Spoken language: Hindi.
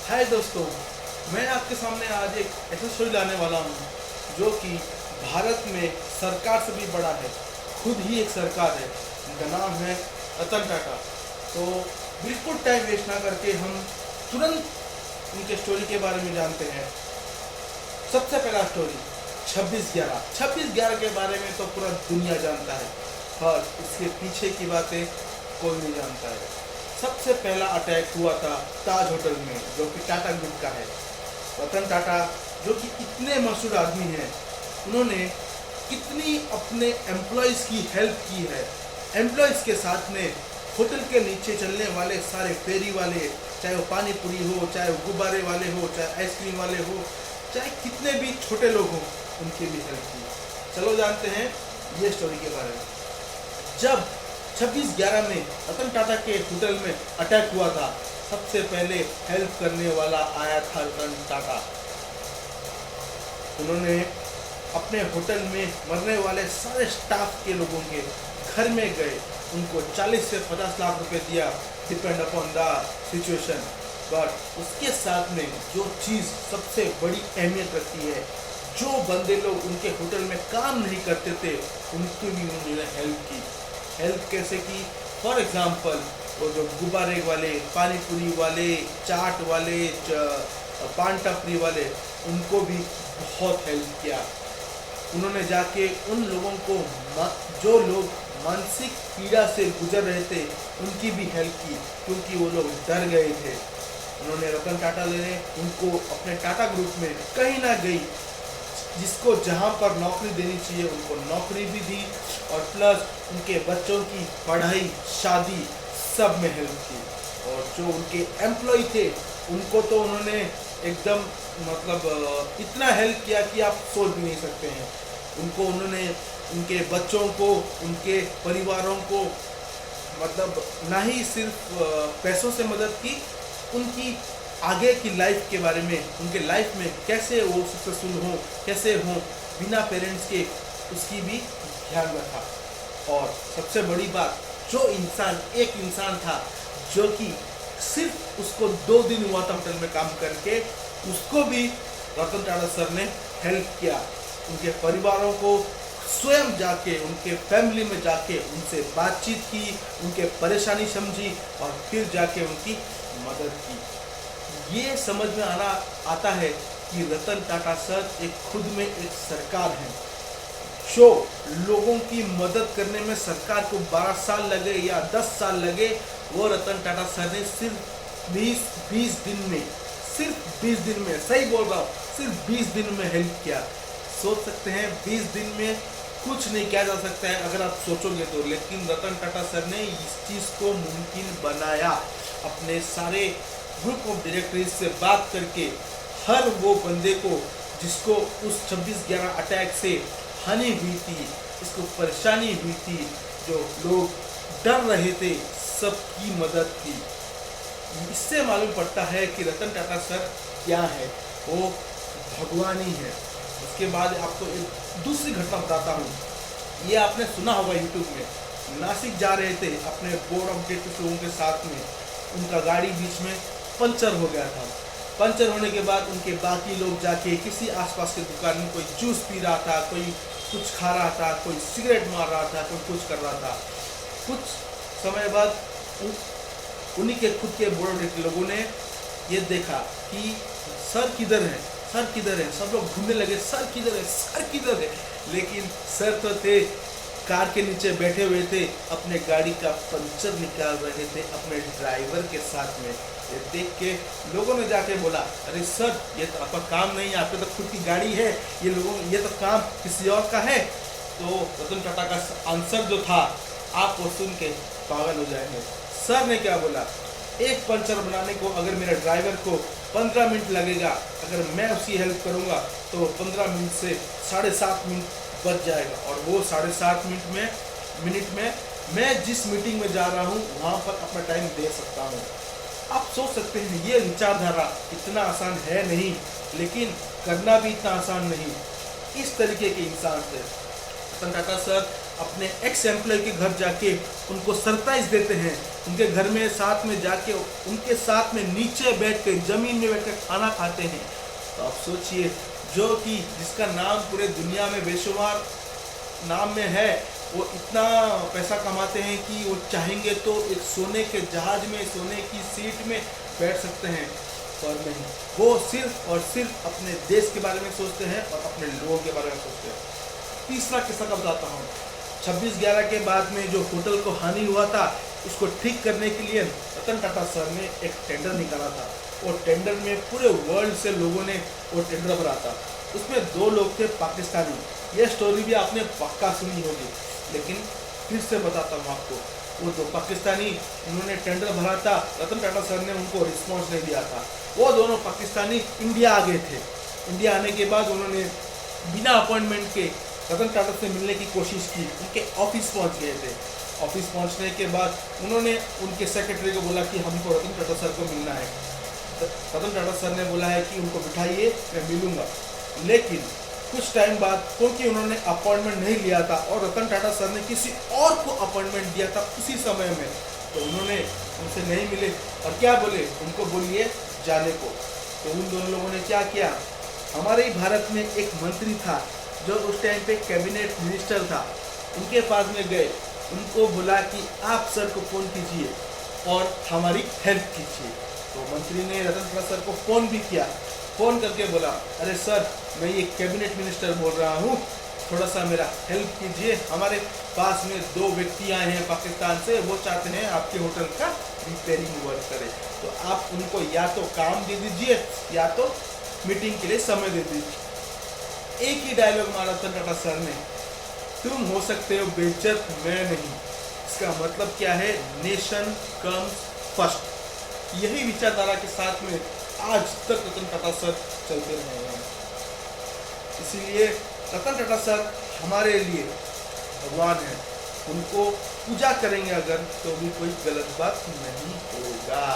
हाय दोस्तों, मैं आपके सामने आज एक ऐसा स्टोरी लाने वाला हूँ जो कि भारत में सरकार से भी बड़ा है। खुद ही एक सरकार है, उनका नाम है रतन टाटा। तो बिल्कुल टाइम वेस्ट ना करके हम तुरंत उनके स्टोरी के बारे में जानते हैं। सबसे पहला स्टोरी 26/11। 26/11 के बारे में तो पूरा दुनिया जानता है, पर इसके पीछे की बातें कोई नहीं जानता है। सबसे पहला अटैक हुआ था ताज होटल में, जो कि टाटा ग्रुप का है। रतन टाटा जो कि इतने मशहूर आदमी हैं, उन्होंने कितनी अपने एम्प्लॉयज़ की हेल्प की है। एम्प्लॉयज़ के साथ में होटल के नीचे चलने वाले सारे फेरी वाले, चाहे वो पानी पूरी हो, चाहे वो गुब्बारे वाले हो, चाहे आइसक्रीम वाले हो, चाहे कितने भी छोटे लोग हों, उनकी भी हेल्प की। चलो जानते हैं ये स्टोरी के बारे में। जब 26/11 में रतन टाटा के होटल में अटैक हुआ था, सबसे पहले हेल्प करने वाला आया था रतन टाटा। उन्होंने अपने होटल में मरने वाले सारे स्टाफ के लोगों के घर में गए, उनको 40 से 50 लाख रुपए दिया, depend upon the situation. But उसके साथ में जो चीज़ सबसे बड़ी अहमियत रखती है, जो बंदे लोग उनके होटल में काम नहीं करते थे, उनकी भी उन्होंने हेल्प की। हेल्प कैसे की? फॉर एग्जांपल, वो जो गुब्बारे वाले, पानी पूरी वाले, चाट वाले, पान टपरी वाले, उनको भी बहुत हेल्प किया। उन्होंने जाके उन लोगों को जो लोग मानसिक पीड़ा से गुजर रहे थे, उनकी भी हेल्प की, क्योंकि वो लोग डर गए थे। उन्होंने रतन टाटा ने उनको अपने टाटा ग्रुप में कहीं ना गई, जिसको जहाँ पर नौकरी देनी चाहिए उनको नौकरी भी दी, और प्लस उनके बच्चों की पढ़ाई, शादी, सब में हेल्प की। और जो उनके एम्प्लॉय थे, उनको तो उन्होंने एकदम इतना हेल्प किया कि आप सोच भी नहीं सकते हैं। उन्होंने उनके बच्चों को, उनके परिवारों को ना ही सिर्फ पैसों से मदद की, उनकी आगे की लाइफ के बारे में, उनके लाइफ में कैसे वो सक्सेसफुल हों, कैसे हों बिना पेरेंट्स के, उसकी भी ध्यान रखा। और सबसे बड़ी बात, एक इंसान था जो कि सिर्फ उसको 2 दिन हुआ था होटल में काम करके, उसको भी रतन टाटा सर ने हेल्प किया। उनके परिवारों को स्वयं जाके, उनके फैमिली में जाके उनसे बातचीत की, उनके परेशानी समझी, और फिर जाके उनकी मदद की। ये समझ में आता है कि रतन टाटा सर खुद में एक सरकार है। जो लोगों की मदद करने में सरकार को 12 साल लगे या 10 साल लगे, वो रतन टाटा सर ने सिर्फ 20 दिन में, सही बोल रहा हूँ, सिर्फ 20 दिन में हेल्प किया। सोच सकते हैं 20 दिन में कुछ नहीं किया जा सकता है अगर आप सोचोगे तो, लेकिन रतन टाटा सर ने इस चीज़ को मुमकिन बनाया। अपने सारे ग्रुप ऑफ डायरेक्टरीज से बात करके हर वो बंदे को जिसको उस 26/11 अटैक से हानि हुई थी, इसको परेशानी हुई थी, जो लोग डर रहे थे, सबकी मदद की। इससे मालूम पड़ता है कि रतन टाटा सर क्या है, वो भगवान ही है। उसके बाद आपको एक दूसरी घटना बताता हूँ। ये आपने सुना होगा यूट्यूब में, नासिक जा रहे थे अपने बोर्ड ऑफ डायरेक्टर्स लोगों के साथ में, उनका गाड़ी बीच में पंचर हो गया था। पंचर होने के बाद उनके बाकी लोग जाके किसी आसपास के दुकान में कोई जूस पी रहा था, कोई कुछ खा रहा था, कोई सिगरेट मार रहा था, कोई कुछ कर रहा था। कुछ समय बाद उन्हीं के खुद के बोर्ड ऑफ लोगों ने ये देखा कि सर किधर है, सर किधर है। सब लोग ढूंढने लगे, सर किधर है, सर किधर है। लेकिन सर तो थे कार के नीचे बैठे हुए थे, अपने गाड़ी का पंचर निकाल रहे थे अपने ड्राइवर के साथ में। ये देख के लोगों ने जाके बोला, अरे सर, ये तो आपका काम नहीं है, आपके तो खुद की गाड़ी है, ये तो काम किसी और का है। तो रतन टाटा का आंसर जो था, आप वो सुन के पागल हो जाएंगे। सर ने क्या बोला, एक पंचर बनाने को अगर मेरे ड्राइवर को 15 मिनट लगेगा, अगर मैं उसकी हेल्प करूँगा तो 15 मिनट से 7.5 मिनट बच जाएगा, और वो 7.5 मिनट में मैं जिस मीटिंग में जा रहा हूँ वहाँ पर अपना टाइम दे सकता हूँ। आप सोच सकते हैं ये विचारधारा इतना आसान है नहीं, लेकिन करना भी इतना आसान नहीं। इस तरीके के इंसान थे रतन टाटा सर। अपने एक्स एम्प्लॉय के घर जाके उनको सरप्राइज देते हैं, उनके घर में साथ में जाके उनके साथ में नीचे बैठ के ज़मीन में बैठ कर खाना खाते हैं। तो आप सोचिए, जो कि जिसका नाम पूरे दुनिया में बेशुमार नाम में है, वो इतना पैसा कमाते हैं कि वो चाहेंगे तो एक सोने के जहाज में, सोने की सीट में बैठ सकते हैं, पर नहीं, वो सिर्फ और सिर्फ अपने देश के बारे में सोचते हैं और अपने लोगों के बारे में सोचते हैं। तीसरा किस्सा का बताता हूँ। 26/11 के बाद में जो होटल को हानि हुआ था, उसको ठीक करने के लिए रतन टाटा सर ने एक टेंडर निकाला था। वो टेंडर में पूरे वर्ल्ड से लोगों ने वो टेंडर भरा था। उसमें 2 लोग थे पाकिस्तानी। ये स्टोरी भी आपने पक्का सुनी होगी, लेकिन फिर से बताता हूँ आपको। वो 2 पाकिस्तानी, उन्होंने टेंडर भरा था, रतन टाटा सर ने उनको रिस्पॉन्स नहीं दिया था। वो दोनों पाकिस्तानी इंडिया आ गए थे। इंडिया आने के बाद उन्होंने बिना अपॉइंटमेंट के रतन टाटा से मिलने की कोशिश की। उनके ऑफिस पहुंच गए थे। ऑफिस पहुंचने के बाद उन्होंने उनके सेक्रेटरी को बोला कि हमको रतन टाटा सर को मिलना है। रतन टाटा सर ने बोला है कि उनको बिठाइए, मैं मिलूंगा। लेकिन कुछ टाइम बाद, क्योंकि उन्होंने अपॉइंटमेंट नहीं लिया था और रतन टाटा सर ने किसी और को अपॉइंटमेंट दिया था उसी समय में, तो उन्होंने उनसे नहीं मिले और क्या बोले, उनको बोलिए जाने को। तो उन दोनों लोगों ने क्या किया, हमारे ही भारत में एक मंत्री था जो उस टाइम पे कैबिनेट मिनिस्टर था, उनके पास में गए, उनको बोला कि आप सर को फ़ोन कीजिए और हमारी हेल्प कीजिए। तो मंत्री ने रतन टाटा सर को फ़ोन भी किया। फ़ोन करके बोला, अरे सर, मैं ये कैबिनेट मिनिस्टर बोल रहा हूँ, थोड़ा सा मेरा हेल्प कीजिए। हमारे पास में 2 व्यक्ति आए हैं पाकिस्तान से, वो चाहते हैं आपके होटल का रिपेयरिंग वर्क करें। तो आप उनको या तो काम दे दीजिए या तो मीटिंग के लिए समय दे दीजिए। एक ही डायलॉग मारा रतन टाटा सर ने, तुम हो सकते हो बेइज्जत, मैं नहीं। इसका मतलब क्या है, नेशन कम्स फर्स्ट। यही विचारधारा के साथ में आज तक रतन टाटा सर चलते रहे हैं। इसीलिए रतन टाटा सर हमारे लिए भगवान है। उनको पूजा करेंगे अगर, तो भी कोई गलत बात नहीं होगा।